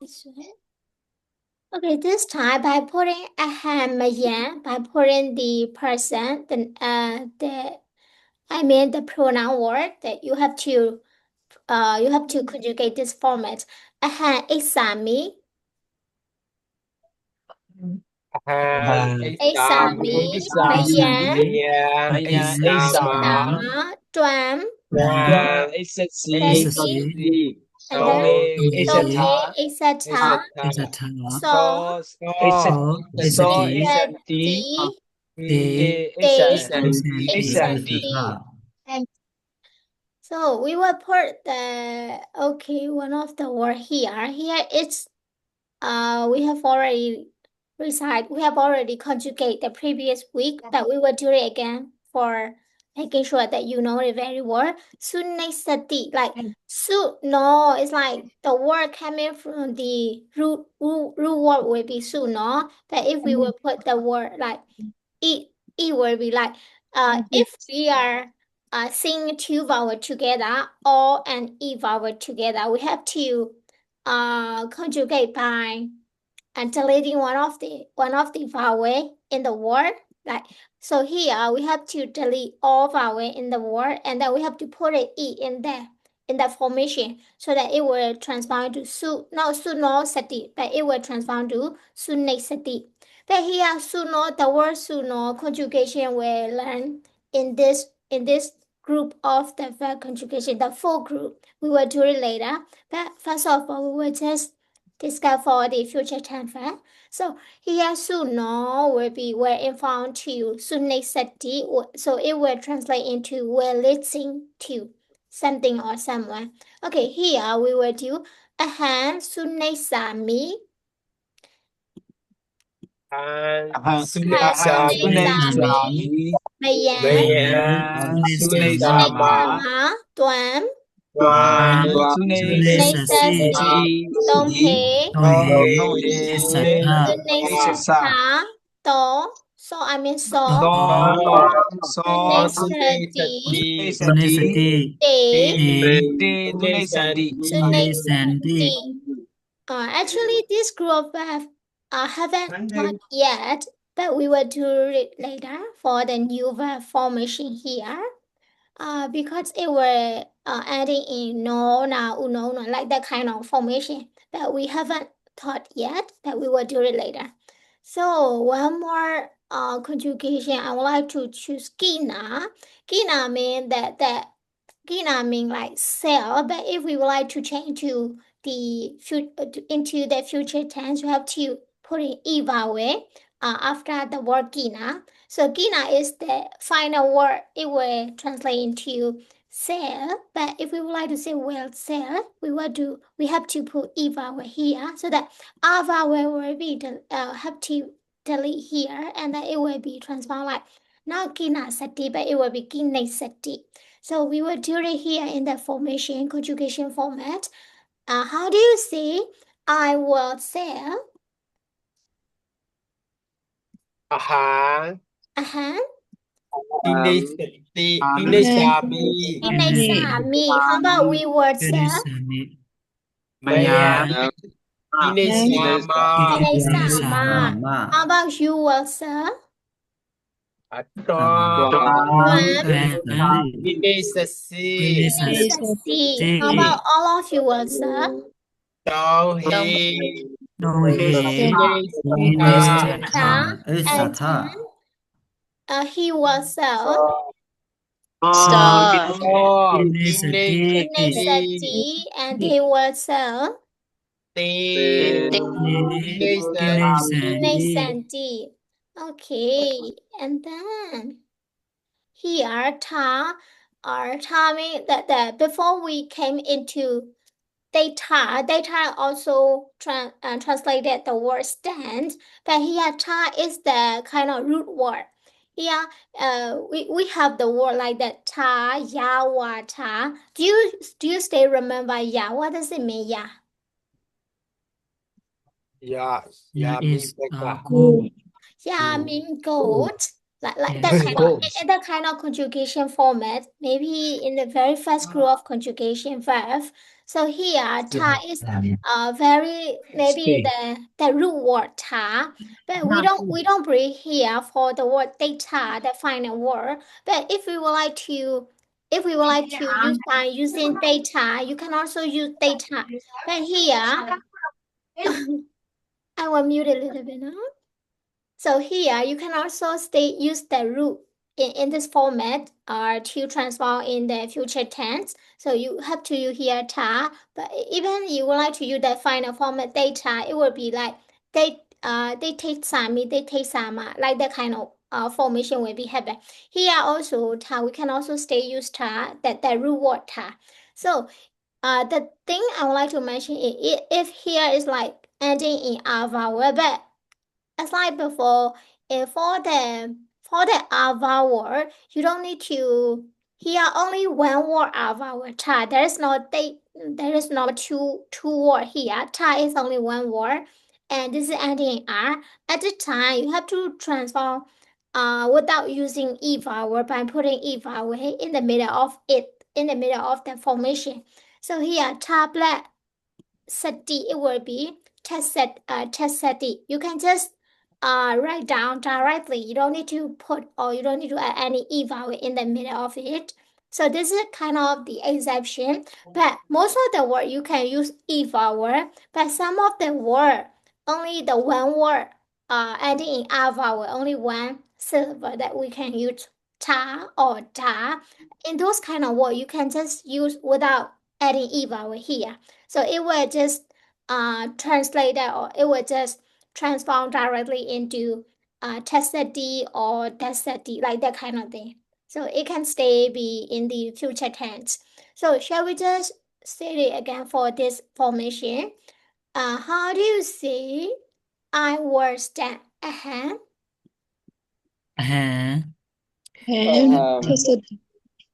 This way. Okay, this time by putting a hammer again, by putting the person, the pronoun word that you have to conjugate this format. A hand exami, exami, mayan, tuam, sati, and then tome, etc. So, sati, day, etc. So we will put one of the word here. Here it's we have already we have already conjugate the previous week, but we will do it again for making sure that you know it very well. Sunesati, like su no, it's like the word coming from the root word will be su no. But if we will put the word like it will be like if we are singing two vowel together or an e vowel together, we have to conjugate by and deleting one of the vowel in the word. Like so here we have to delete all vowel in the word and then we have to put an e in there in the formation so that it will transform to no sati, but it will transform to sunne sati. But here suno, the word suno conjugation we learn in this group of the verb conjugation, the full group. We will do it later. But first of all, we will just discuss for the future tense verb. So here suno will be where it found to sunne sati, so it will translate into we're listening to something or someone. Okay, here we will do ahan sunne sami. Bayan, Sunaitama, Tuam, Sunaisasi, Tomhe, Sunaisatha, To, so I mean so, Sunaisati, Te, Sunaisati. Actually, this group haven't taught yet, but we will do it later for the new verb formation here. Because it were adding in no, now, uno, no, like that kind of formation that we haven't taught yet, that we will do it later. So one more conjugation, I would like to choose gina. Gina mean that gina mean like sell, but if we would like to change to into the future tense, we have to put in e vowel after the word gina. So gina is the final word. It will translate into sell. But if we would like to say well sell, we have to put e vowel here so that r vowel will be have to delete here and then it will be transformed like not gina sati, but it will be gina sati. So we will do it here in the formation conjugation format. How do you say I will sell? Uh-huh. Sami. How about we word sell? Sama. How about you will sell? Sasi. How about all of you will sell? And he will sell. Sati and they will sell. Santi. Okay, and then here ta mean that before we came into data also translated the word stand, but here ta is the kind of root word. Here we have the word like that ta yawa ta. Do you still remember ya? What does it mean ya? Yeah, Ya mean goat. Like Yes. that kind of conjugation format, maybe in the very first group of conjugation verb. So here ta is very maybe the root word ta, but we don't bring here for the word data, the final word. But if we would like to use by using data, you can also use data. But here I will mute a little bit now. So here you can also use the root in this format to transform in the future tense. So you have to use here ta, but even you would like to use the final format data, it will be like they take sami, they take sama, like that kind of formation will be happen. Here also ta, we can also use ta, that the root word ta. So the thing I would like to mention is if here is like ending in a vowel, but as like before, for the vowel word, you don't need to hear only one word vowel. Ta. There is not two word here. Ta is only one word, and this is ending in r. At the time, you have to transform without using e vowel by putting e vowel in the middle of it, in the middle of the formation. So here, tablet sati, it will be test sati. You can just write down directly. You don't need to put or you don't need to add any e vowel in the middle of it. So this is kind of the exception. But most of the word you can use e vowel, but some of the word only the one word ending in a vowel, only one syllable that we can use ta or da. In those kind of word, you can just use without adding e vowel here. So it will just translate that, or it will just transform directly into tested D or tested D, like that kind of thing. So it can stay be in the future tense. So shall we just say it again for this formation? How do you say I will stand ahead?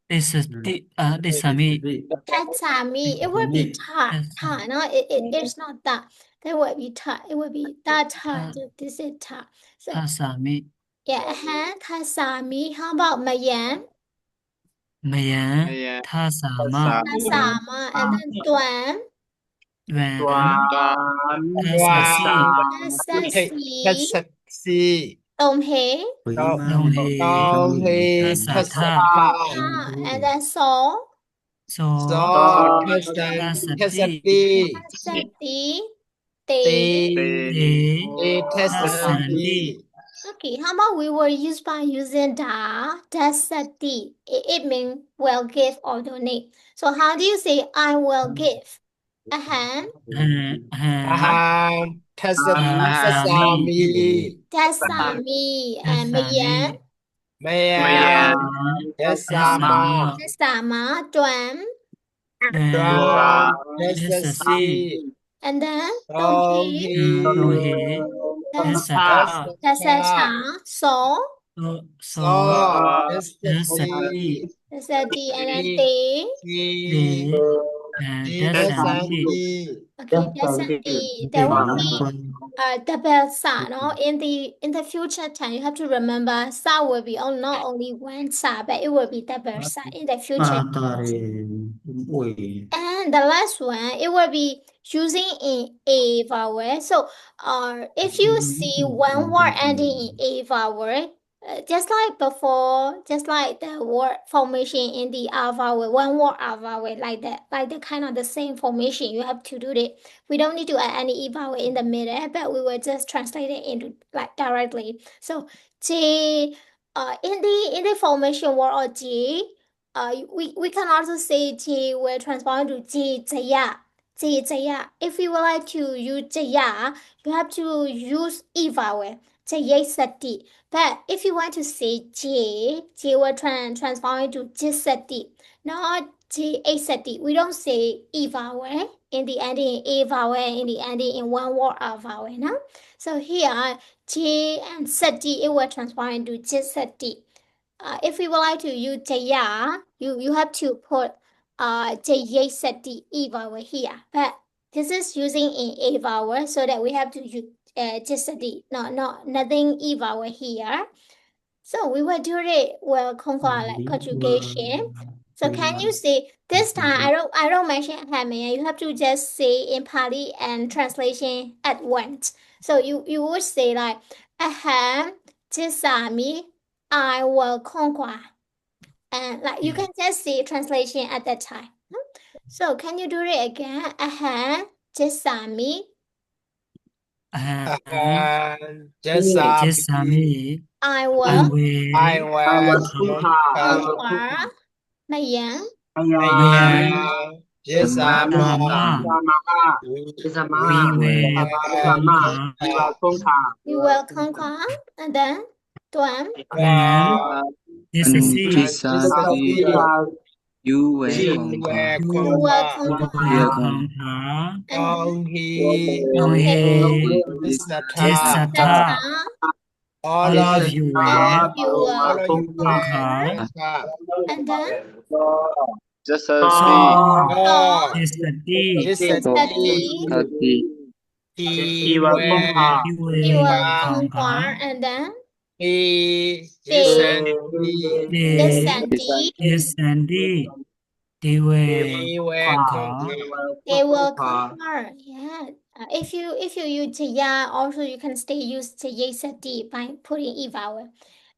This is the sami. That's me. It will be ta ta. No, it's not that. That will be ta. It will be da ta. Ta This is ta. So ta sami. yeah, ta sa mi. How about mayan? Maya ta sama. Ta sa ma. And then tuan. When ta sa si. Ta sa si. Tom he. Dong he ta sa tha. Ta. And then so. So ta sa ti. Ta sa ti. Ti. Te ta san di. Okay, how about we will use by using da, that's a D. It means will give or donate. So how do you say I will give? Uh-huh. Ta sami. That's me. Ta And sami. Mian, Maya ta sama. that's Sama, Duan. Then ta sa si. And then Dong He, Dong he ta that's sa tha. Cha, So, So ta sa ti. that's a D. And then Te. Để ta san đi. Okay, that's a D. There will be double sa, no? In the future time, you have to remember sa will be not only one sa, but it will be double sa in the future. And the last one, it will be using in a vowel. So, if you see one word ending in a vowel, just like before, just like the word formation in the R vowel, one word R vowel, like the kind of the same formation, you have to do it. We don't need to add any E vowel in the middle, but we will just translate it into like directly. So, J, in the formation word or J, we can also say J will transform to J, Jaya. J, Jaya. If you would like to use Jaya, you have to use E vowel. Jaya Sati. But if you want to say J will transform into Jisati, not J A Sati. We don't say E vowel in the ending A vowel in the ending in one word A vowel. No? So here J and Sati, it will transform into Jisati. If we would like to use Jaya, you have to put Jaya Sati E vowel here. But this is using in A vowel, so that we have to use just the nothing E vowel here. So we will do it well like conjugation. So can you see this time I don't mention Hamia. You have to just say in Pali and translation at once. So you would say like ahem jisami I will conquer. And like you can just see translation at that time. So can you do it again? Ahem jisami Jesami, I I will will conquer Mayan. Mayan Sama Sama, we will conquer You will conquer and then Tuan. Tuan Jessasi, Jisati you will conquer You will you conquer will will conquer conquer and then Donghe Tata. Jessata, all of you All will of you will conquer and then Jisati So Saw Jessati, Jisati. Jisati you You will will conquer conquer and then they the Jisati. Yes, indeed. They will conquer. They will conquer. Yeah. If you use Jaya, also you can stay use Jayasati by putting E vowel.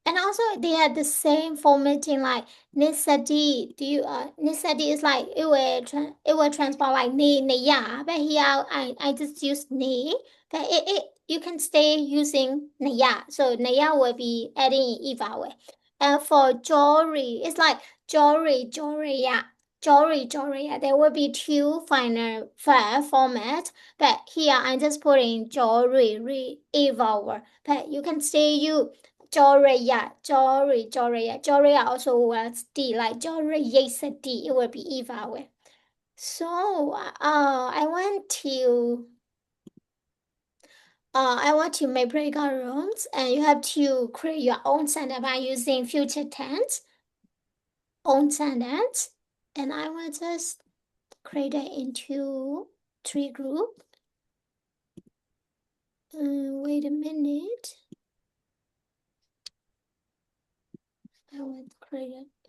And also they had the same formatting like Nisadi. Do you Nisadi is like it will transport like ni ya, but here I just use ni. But it you can stay using naya. So naya will be adding e vowel. And for jewelry, it's like jewelry, yeah. Jewelry, yeah. There will be two final format, but here I'm just putting jewelry, e vowel. But you can stay use Joria also was D, like Joria is a D, it will be E vowel. So, I want to make breakout rooms, and you have to create your own sentence by using future tense, own sentence, and I will just create it into 3 group. Wait a minute. I will create it.